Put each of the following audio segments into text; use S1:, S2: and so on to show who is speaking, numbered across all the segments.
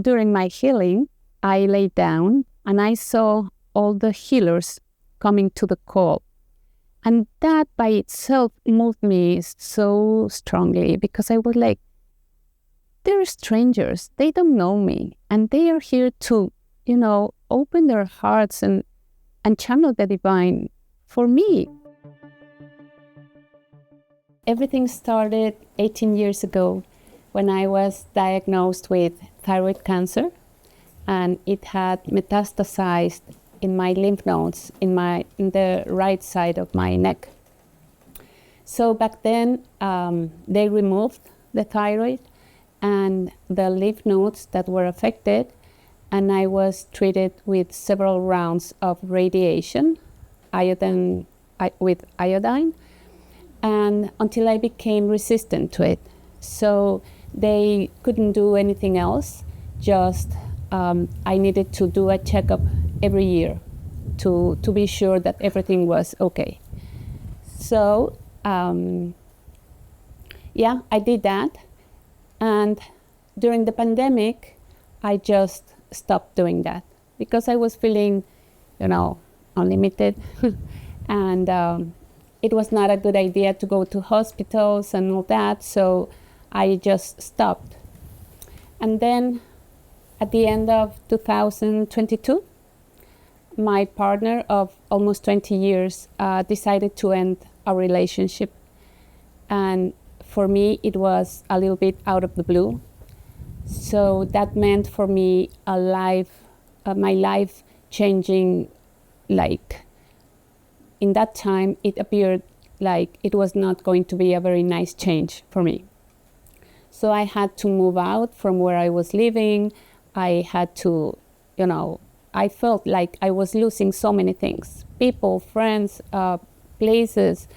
S1: during my healing, I lay down and I saw all the healers coming to the call. And that by itself moved me so strongly, because I was like, they're strangers, they don't know me, and they are here to, open their hearts and channel the divine for me. Everything started 18 years ago when I was diagnosed with thyroid cancer, and it had metastasized in my lymph nodes in the right side of my neck. So back then, they removed the thyroid and the lymph nodes that were affected, and I was treated with several rounds of radiation, with iodine, and until I became resistant to it. So they couldn't do anything else, just I needed to do a checkup every year to be sure that everything was okay. So I did that, and during the pandemic I just stopped doing that because I was feeling, unlimited and it was not a good idea to go to hospitals and all that, so I just stopped. And then at the end of 2022, my partner of almost 20 years decided to end our relationship. And for me, it was a little bit out of the blue. So that meant for me my life changing. Like, in that time, it appeared like it was not going to be a very nice change for me. So I had to move out from where I was living. I had to, I felt like I was losing so many things: people, friends, places,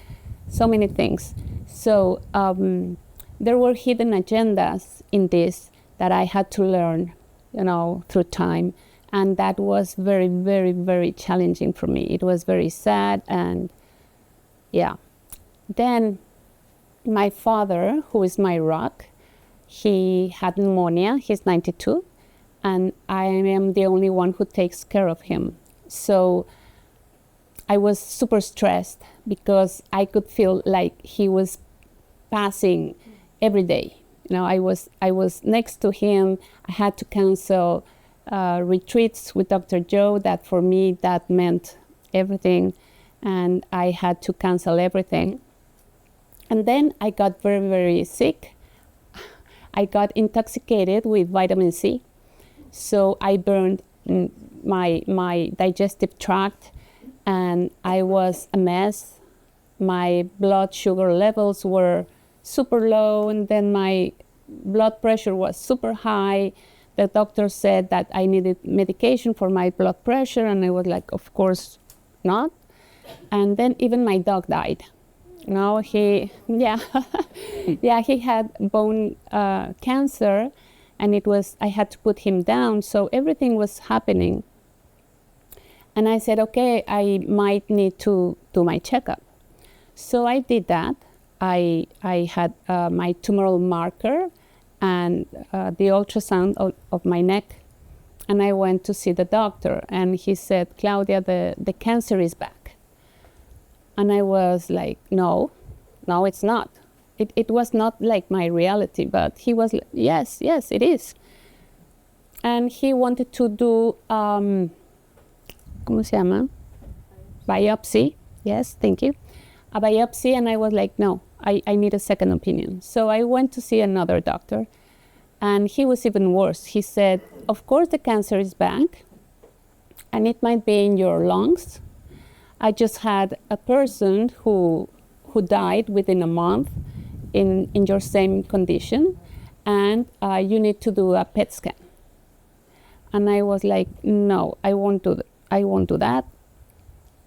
S1: so many things. So there were hidden agendas in this that I had to learn, through time. And that was very, very, very challenging for me. It was very sad. And then my father, who is my rock, he had pneumonia. He's 92. And I am the only one who takes care of him. So I was super stressed because I could feel like he was passing every day. I was next to him. I had to cancel retreats with Dr. Joe. That for me, that meant everything. And I had to cancel everything. And then I got very, very sick. I got intoxicated with vitamin C. So I burned my digestive tract, and I was a mess. My blood sugar levels were super low, and then my blood pressure was super high. The doctor said that I needed medication for my blood pressure, and I was like, of course not. And then even my dog died. He had bone cancer, and I had to put him down. So everything was happening. And I said, okay, I might need to do my checkup. So I did that. I had my tumoral marker and the ultrasound of my neck. And I went to see the doctor, and he said, Claudia, the cancer is back. And I was like, no, it's not. It was not like my reality, but he was, yes, it is. And he wanted to do, ¿cómo se llama? Biopsy. Yes, thank you. A biopsy, and I was like, no, I need a second opinion. So I went to see another doctor, and he was even worse. He said, of course the cancer is back, and it might be in your lungs. I just had a person who died within a month in your same condition, and you need to do a PET scan. And I was like, no, I won't do that.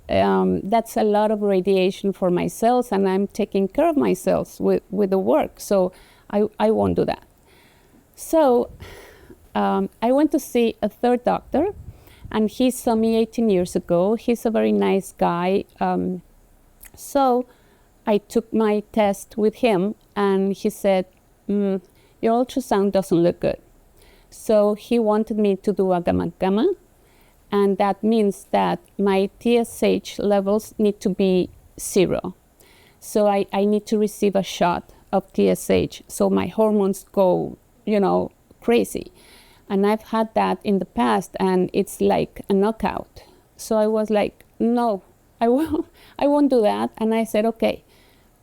S1: That's a lot of radiation for my cells, and I'm taking care of my cells with the work, so I won't do that. So I went to see a third doctor, and he saw me 18 years ago. He's a very nice guy. So I took my test with him, and he said, your ultrasound doesn't look good. So he wanted me to do a gamma, and that means that my TSH levels need to be 0. So I need to receive a shot of TSH, so my hormones go, crazy. And I've had that in the past, and it's like a knockout. So I was like, no, I won't do that. And I said, okay,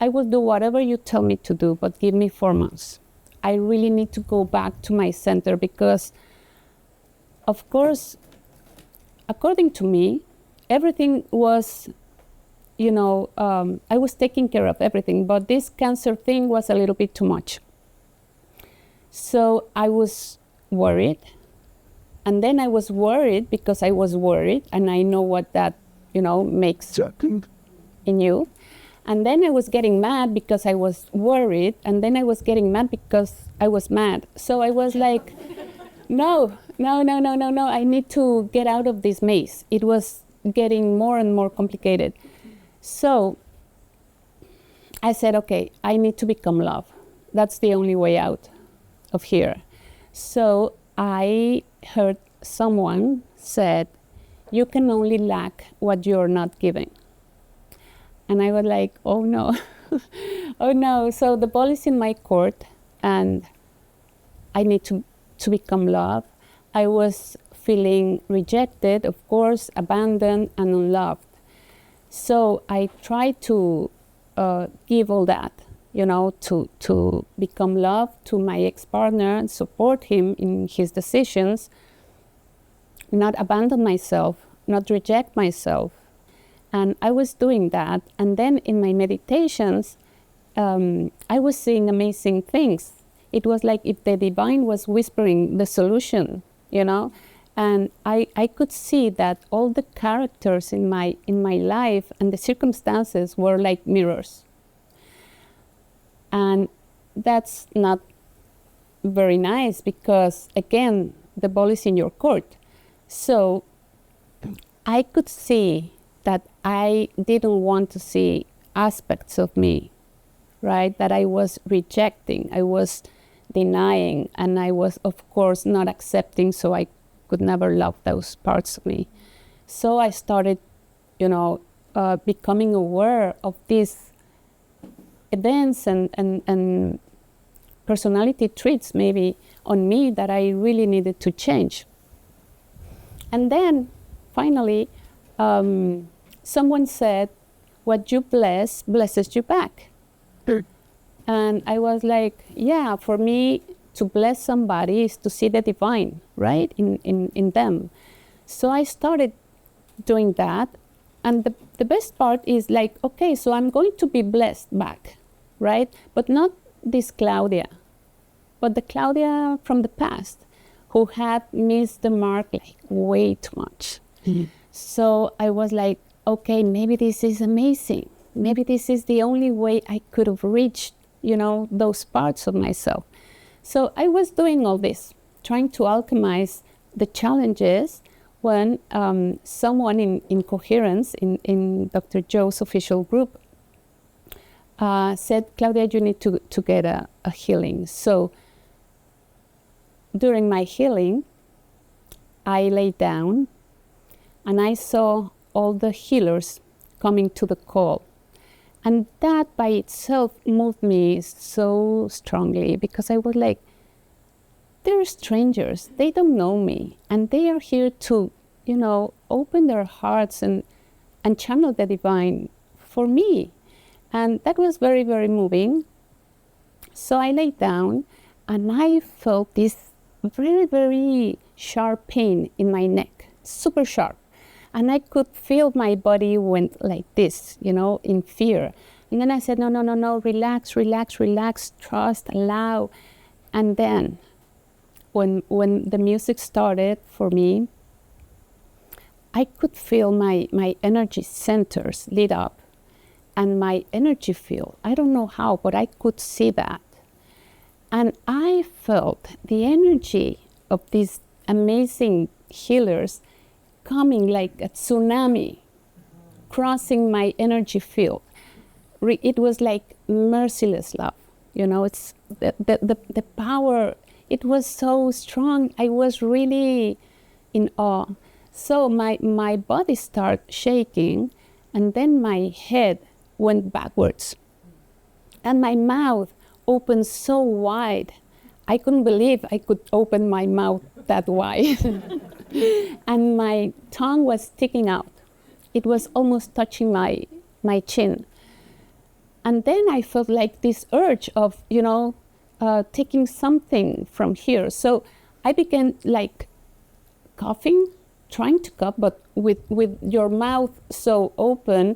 S1: I will do whatever you tell me to do, but give me 4 months. I really need to go back to my center because, of course, according to me, everything was, I was taking care of everything, but this cancer thing was a little bit too much. So I was worried. And then I was worried because I was worried, and I know what that, makes in you. And then I was getting mad because I was worried, and then I was getting mad because I was mad. So I was like, no, I need to get out of this maze. It was getting more and more complicated. So I said, okay, I need to become love. That's the only way out of here. So I heard someone said, you can only lack what you're not giving. And I was like, oh no, oh no. So the ball is in my court, and I need to become love. I was feeling rejected, of course, abandoned and unloved. So I tried to give all that, to become love to my ex-partner and support him in his decisions, not abandon myself, not reject myself. And I was doing that. And then in my meditations, I was seeing amazing things. It was like if the divine was whispering the solution, And I could see that all the characters in my life and the circumstances were like mirrors. And that's not very nice because, again, the ball is in your court. So I could see that I didn't want to see aspects of me, right? That I was rejecting, I was denying, and I was, of course, not accepting, so I could never love those parts of me. So I started, becoming aware of these events and personality traits maybe on me that I really needed to change. And then finally, someone said, what you bless, blesses you back. And I was like, yeah, for me to bless somebody is to see the divine, right, in them. So I started doing that. And the best part is like, okay, so I'm going to be blessed back, right? But not this Claudia, but the Claudia from the past who had missed the mark like way too much. Mm-hmm. So I was like, okay, maybe this is amazing. Maybe this is the only way I could have reached, those parts of myself. So I was doing all this, trying to alchemize the challenges when someone in Coherence, in Dr. Joe's official group, said, Claudia, you need to get a healing. So during my healing, I lay down and I saw all the healers coming to the call. And that by itself moved me so strongly because I was like, they're strangers, they don't know me, and they are here to, open their hearts and channel the divine for me. And that was very, very moving. So I lay down and I felt this very, very sharp pain in my neck, super sharp. And I could feel my body went like this, in fear. And then I said, no, relax, trust, allow. And then when the music started for me, I could feel my energy centers lit up and my energy field. I don't know how, but I could see that. And I felt the energy of these amazing healers coming like a tsunami, crossing my energy field. It was like merciless love. It's the power it was so strong. I was really in awe. So my body started shaking, and then my head went backwards. And my mouth opened so wide. I couldn't believe I could open my mouth that wide. And my tongue was sticking out. It was almost touching my chin. And then I felt like this urge of, taking something from here. So I began like coughing, trying to cough, but with your mouth so open,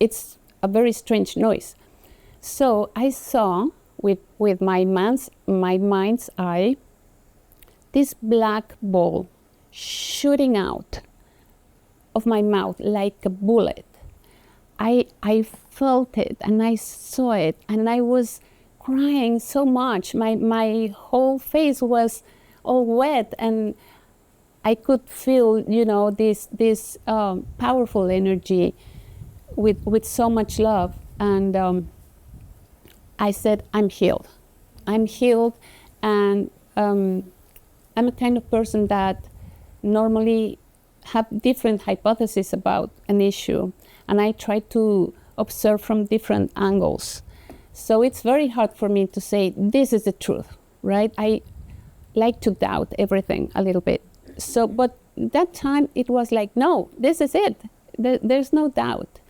S1: it's a very strange noise. So I saw with my mind's eye this black ball shooting out of my mouth like a bullet. I felt it and I saw it, and I was crying so much. My whole face was all wet, and I could feel, this powerful energy with so much love. And I said, I'm healed. I'm healed, and I'm a kind of person that normally have different hypotheses about an issue, and I try to observe from different angles. So it's very hard for me to say, this is the truth, right? I like to doubt everything a little bit. So, but that time it was like, no, this is it. There's no doubt.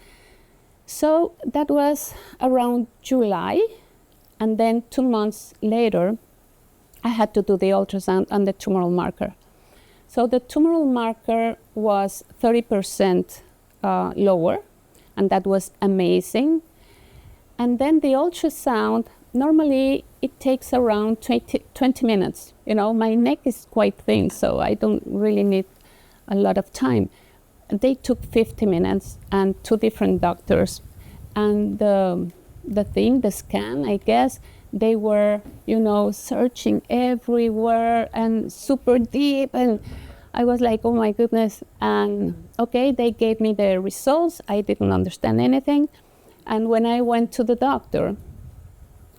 S1: So that was around July, and then 2 months later, I had to do the ultrasound and the tumoral marker. So the tumoral marker was 30% lower, and that was amazing. And then the ultrasound, normally it takes around 20 minutes. My neck is quite thin, so I don't really need a lot of time. They took 50 minutes and 2 different doctors. And the scan, I guess, they were, searching everywhere and super deep. And I was like, oh my goodness. And okay, they gave me the results. I didn't understand anything. And when I went to the doctor,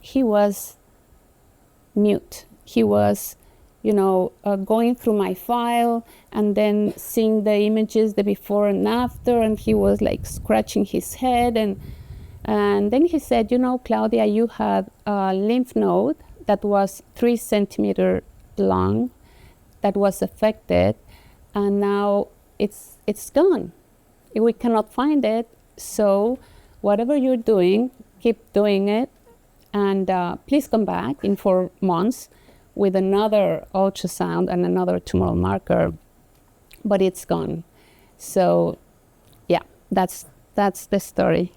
S1: he was mute. He was, going through my file and then seeing the images, the before and after, and he was like scratching his head. And then he said, Claudia, you had a lymph node that was 3 centimeters long that was affected, and now it's gone. We cannot find it, so whatever you're doing, keep doing it, and please come back in 4 months with another ultrasound and another tumoral marker, but it's gone. So yeah, that's the story.